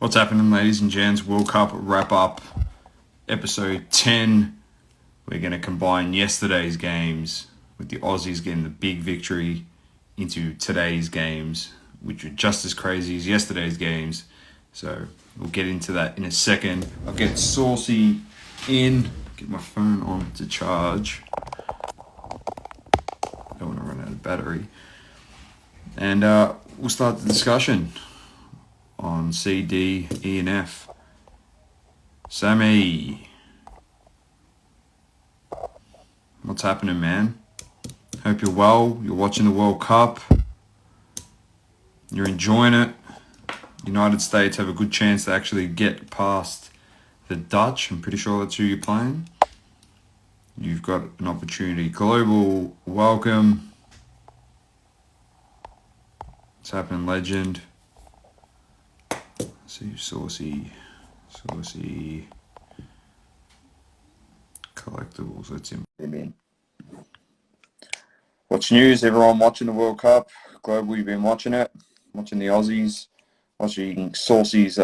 What's happening, ladies and gents? World Cup wrap up, episode 10. We're going to combine yesterday's games with the Aussies getting the big victory into today's games, which are just as crazy as yesterday's games. So we'll get into that in a second. I'll get Saucy in, get my phone on to charge. I don't want to run out of battery. And we'll start the discussion on C, D, E, and F. Sammy, what's happening, man? Hope you're well. You're watching the World Cup. You're enjoying it. United States have a good chance to actually get past the Dutch. I'm pretty sure that's who you're playing. You've got an opportunity. Global, welcome. What's happening, legend? Let's see, Saucy, collectibles. Let's him in. What's news, everyone watching the World Cup? Global, you've been watching it, watching the Aussies, watching Saucy's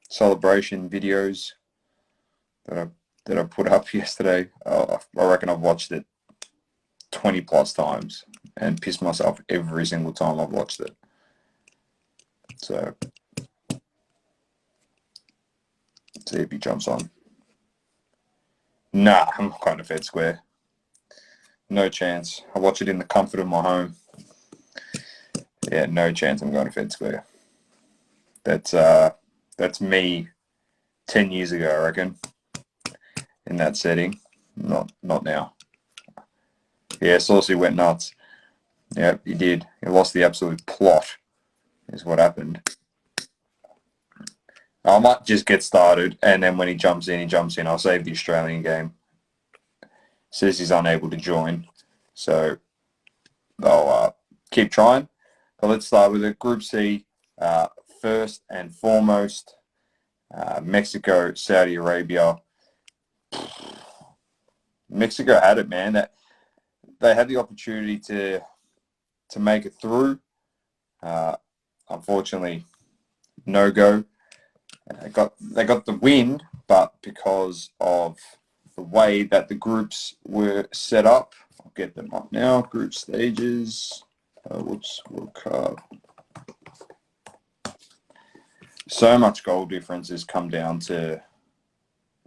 celebration videos that I put up yesterday. I reckon I've watched it 20 plus times and pissed myself every single time I've watched it. So, let's see if he jumps on. Nah, I'm not going to Fed Square. No chance. I watch it in the comfort of my home. Yeah, no chance I'm going to Fed Square. That's me 10 years ago, I reckon, in that setting. Not now. Yeah, Saucy went nuts. Yeah, he did. He lost the absolute plot, is what happened. I might just get started, and then when he jumps in. I'll save the Australian game. Says he's unable to join, so I'll keep trying. But let's start with it. Group C, first and foremost, Mexico, Saudi Arabia. Mexico had it, man. That they had the opportunity to make it through. Unfortunately, no go. They got the win, but because of the way that the groups were set up, I'll get them up now. Group stages. World Cup. So much goal differences come down to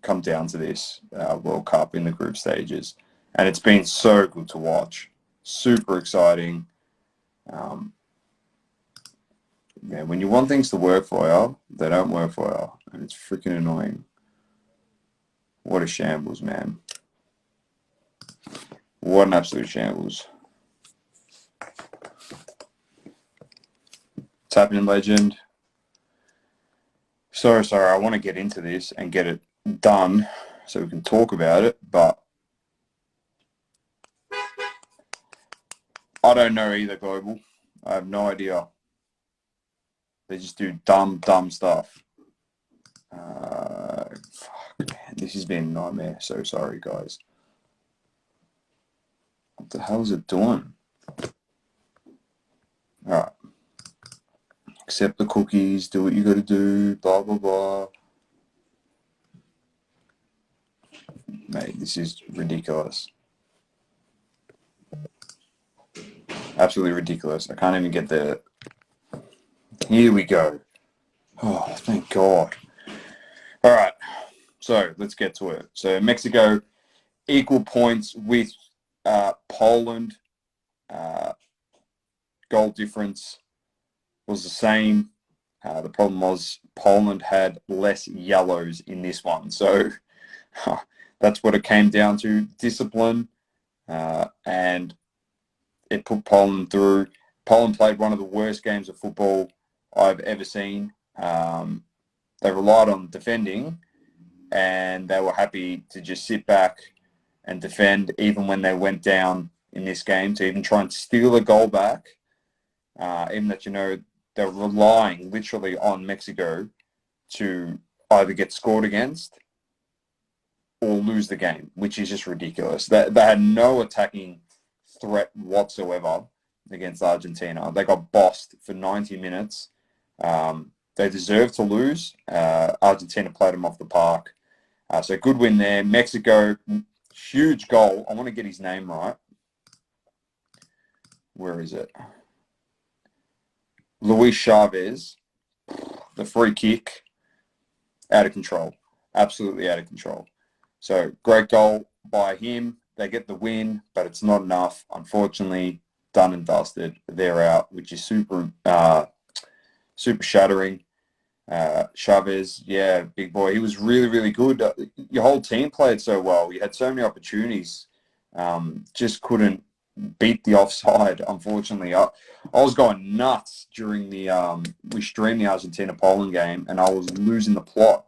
this World Cup in the group stages, and it's been so good to watch. Super exciting. Man, when you want things to work for you, they don't work for you, and it's freaking annoying. What a shambles, man. What an absolute shambles. What's happening, legend? Sorry, I want to get into this and get it done so we can talk about it, but I don't know either, Global. I have no idea. They just do dumb stuff. Fuck, man, this has been a nightmare. So sorry, guys. What the hell is it doing? Alright. Accept the cookies, do what you gotta do, blah, blah, blah. Mate, this is ridiculous. Absolutely ridiculous. I can't even get the... Here we go. Oh, thank God. Alright, so let's get to it. So Mexico, equal points with Poland. Goal difference was the same. The problem was Poland had less yellows in this one. So that's what it came down to, discipline. And it put Poland through. Poland played one of the worst games of football I've ever seen. They relied on defending, and they were happy to just sit back and defend even when they went down in this game, to even try and steal a goal back. Even that, they're relying literally on Mexico to either get scored against or lose the game, which is just ridiculous. They had no attacking threat whatsoever against Argentina. They got bossed for 90 minutes. They deserve to lose. Argentina played them off the park. So good win there. Mexico, huge goal. I want to get his name right. Where is it? Luis Chavez. The free kick, out of control. Absolutely out of control. So great goal by him. They get the win, but it's not enough. Unfortunately, done and dusted. They're out, which is super shattering. Chavez, yeah, big boy. He was really, really good. Your whole team played so well. You had so many opportunities. Just couldn't beat the offside, unfortunately. I was going nuts during the we streamed the Argentina-Poland game, and I was losing the plot.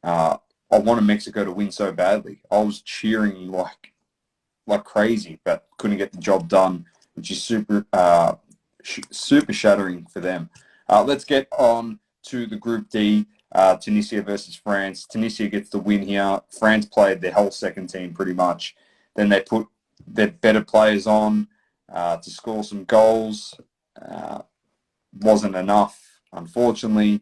I wanted Mexico to win so badly. I was cheering like crazy, but couldn't get the job done, which is super shattering for them. Let's get on to the Group D, Tunisia versus France. Tunisia gets the win here. France played their whole second team pretty much. Then they put their better players on to score some goals. Wasn't enough, unfortunately,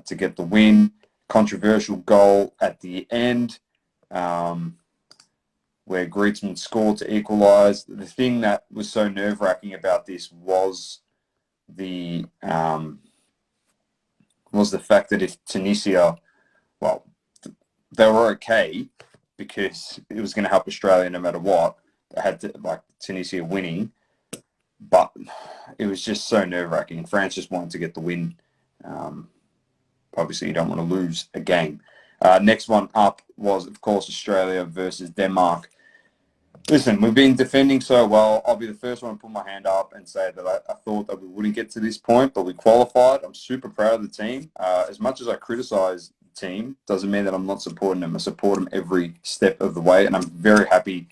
to get the win. Controversial goal at the end, where Griezmann scored to equalise. The thing that was so nerve-wracking about this was the fact that if Tunisia, well, they were okay because it was going to help Australia no matter what. They had to, like, Tunisia winning, but it was just so nerve-wracking. France just wanted to get the win. Obviously, you don't want to lose a game. Next one up was, of course, Australia versus Denmark. Listen, we've been defending so well. I'll be the first one to put my hand up and say that I thought that we wouldn't get to this point, but we qualified. I'm super proud of the team. As much as I criticise the team, doesn't mean that I'm not supporting them. I support them every step of the way, and I'm very happy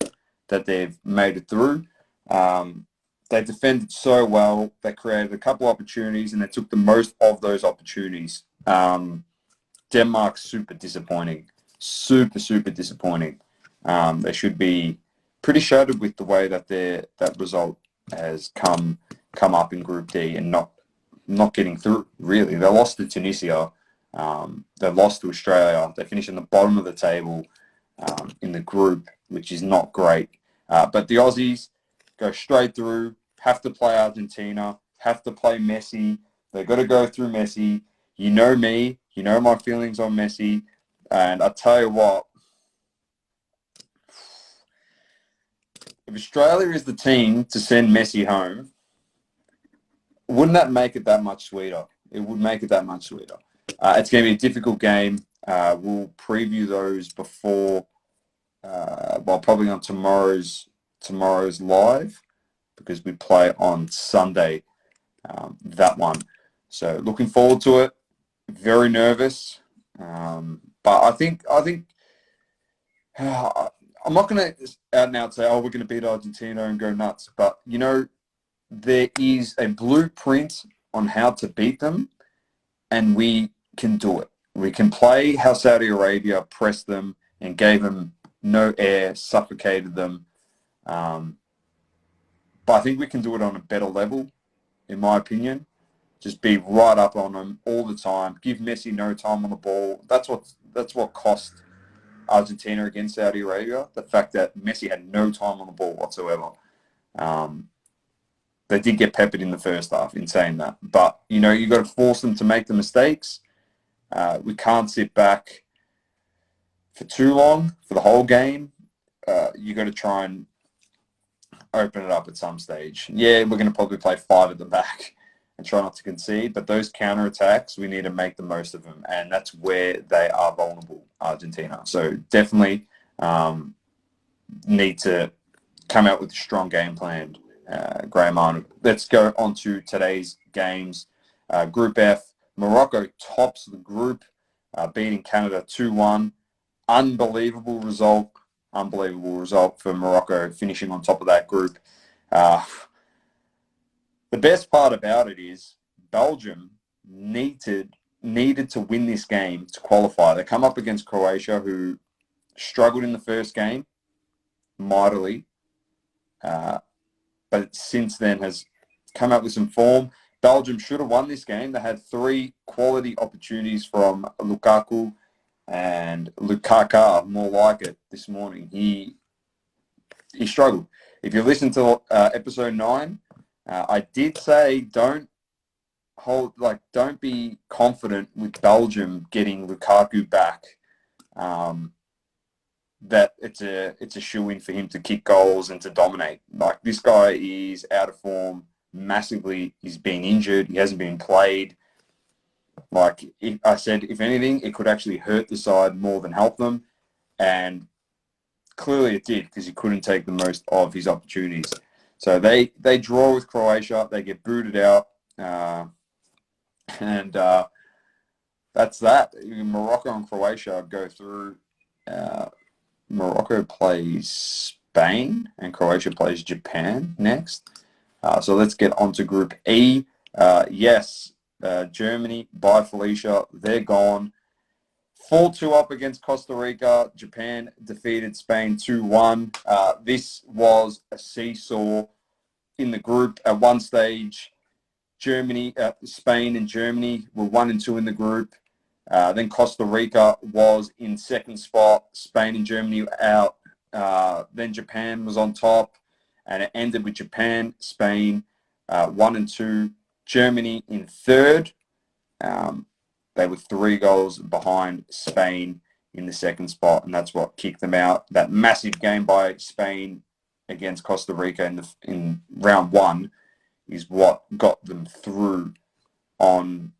that they've made it through. They defended so well. They created a couple opportunities, and they took the most of those opportunities. Denmark's super disappointing. Super disappointing. They should be pretty shattered with the way that that result has come up in Group D and not getting through, really. They lost to Tunisia. They lost to Australia. They finished in the bottom of the table in the group, which is not great. But the Aussies go straight through, have to play Argentina, have to play Messi. They've got to go through Messi. You know me. You know my feelings on Messi. And I tell you what, if Australia is the team to send Messi home, wouldn't that make it that much sweeter? It would make it that much sweeter. It's going to be a difficult game. We'll preview those before, probably on tomorrow's live, because we play on Sunday, that one. So looking forward to it. Very nervous, but I think I'm not going to out and out say, oh, we're going to beat Argentina and go nuts. But, there is a blueprint on how to beat them, and we can do it. We can play how Saudi Arabia pressed them and gave them no air, suffocated them. But I think we can do it on a better level, in my opinion. Just be right up on them all the time. Give Messi no time on the ball. That's what cost Argentina against Saudi Arabia. The fact that Messi had no time on the ball whatsoever. They did get peppered in the first half in saying that. But, you got to force them to make the mistakes. We can't sit back for too long, for the whole game. You got to try and open it up at some stage. Yeah, we're going to probably play 5 at the back and try not to concede. But those counterattacks, we need to make the most of them. And that's where they are vulnerable, Argentina. So definitely need to come out with a strong game plan, Graham Arnold. Let's go on to today's games. Group F, Morocco tops the group, beating Canada 2-1. Unbelievable result for Morocco, finishing on top of that group. The best part about it is Belgium needed to win this game to qualify. They come up against Croatia, who struggled in the first game mightily, but since then has come up with some form. Belgium should have won this game. They had 3 quality opportunities from Lukaku and Lukaka, more like it, this morning. He struggled. If you listen to episode 9, I did say don't be confident with Belgium getting Lukaku back. That it's a shoo-in for him to kick goals and to dominate. Like, this guy is out of form massively. He's been injured. He hasn't been played. Like I said, if anything, it could actually hurt the side more than help them. And clearly it did, because he couldn't take the most of his opportunities. So they draw with Croatia. They get booted out. And that's that. Morocco and Croatia go through. Morocco plays Spain and Croatia plays Japan next. So let's get on to Group E. Germany, by Felicia, they're gone. 4-2 up against Costa Rica. Japan defeated Spain 2-1. This was a seesaw in the group. At one stage, Spain and Germany were 1 and 2 in the group. Then Costa Rica was in second spot. Spain and Germany were out. Then Japan was on top, and it ended with Japan, Spain 1 and 2. Germany in third. They were 3 goals behind Spain in the second spot, and that's what kicked them out. That massive game by Spain against Costa Rica in round 1 is what got them through on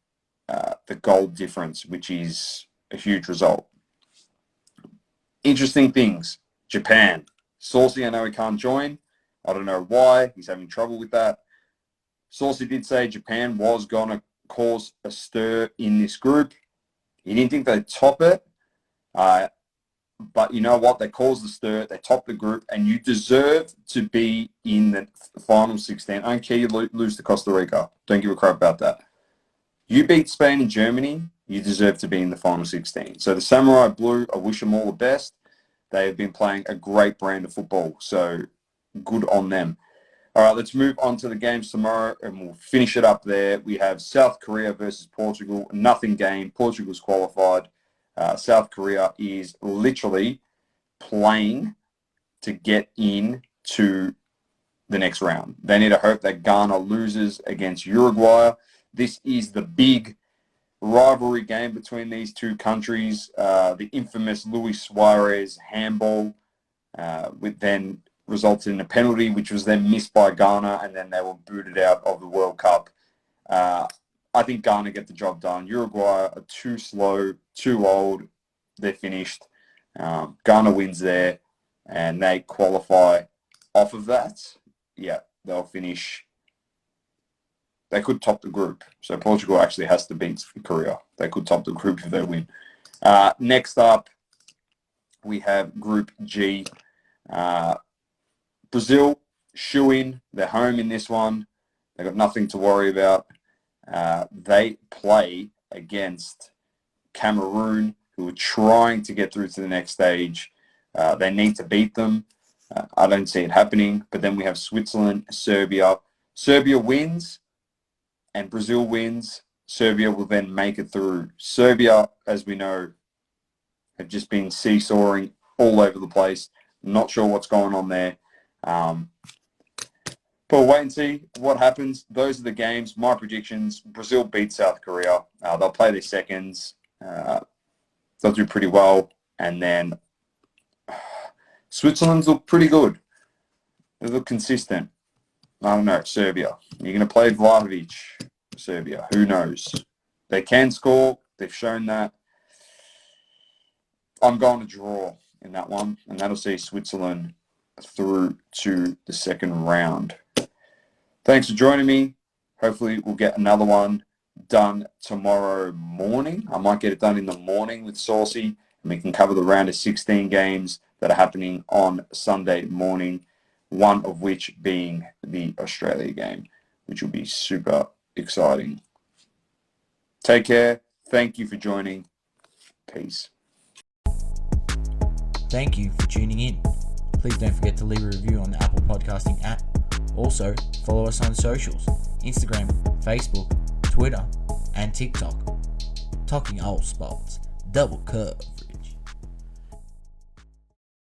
the goal difference, which is a huge result. Interesting things. Japan. Saucy, I know he can't join. I don't know why. He's having trouble with that. Saucy did say Japan was going to cause a stir in this group. He didn't think they'd top it. But you know what? They caused the stir. They topped the group, and you deserve to be in the final 16. I don't care you lose to Costa Rica. Don't give a crap about that. You beat Spain and Germany, you deserve to be in the final 16. So the Samurai Blue, I wish them all the best. They have been playing a great brand of football, so good on them. All right, let's move on to the games tomorrow, and we'll finish it up there. We have South Korea versus Portugal. Nothing game. Portugal's qualified. South Korea is literally playing to get into the next round. They need to hope that Ghana loses against Uruguay. This is the big rivalry game between these two countries. The infamous Luis Suarez handball, which then resulted in a penalty, which was then missed by Ghana, and then they were booted out of the World Cup. I think Ghana get the job done. Uruguay are too slow, too old. They're finished. Ghana wins there, and they qualify off of that. Yeah, they'll finish. They could top the group. So Portugal actually has to beat Korea. They could top the group if they win. Next up, we have Group G. Brazil, shoo-in. They're home in this one. They've got nothing to worry about. They play against Cameroon, who are trying to get through to the next stage. They need to beat them. I don't see it happening. But then we have Switzerland, Serbia. Serbia wins and Brazil wins. Serbia will then make it through. Serbia, as we know, have just been seesawing all over the place. Not sure what's going on there. But we'll wait and see what happens. Those are the games. My predictions: Brazil beat South Korea. They'll play their seconds. They'll do pretty well. And then Switzerland's look pretty good. They look consistent. I don't know. Serbia. You're going to play Vlahovic. Serbia. Who knows? They can score. They've shown that. I'm going to draw in that one. And that'll see Switzerland through to the second round. Thanks for joining me. Hopefully we'll get another one done tomorrow morning. I might get it done in the morning with Saucy, and we can cover the round of 16 games that are happening on Sunday morning, one of which being the Australia game, which will be super exciting. Take care. Thank you for joining. Peace. Thank you for tuning in. Please don't forget to leave a review on the Apple Podcasting app. Also, follow us on socials. Instagram, Facebook, Twitter, and TikTok. Talking all sports. Double Curve.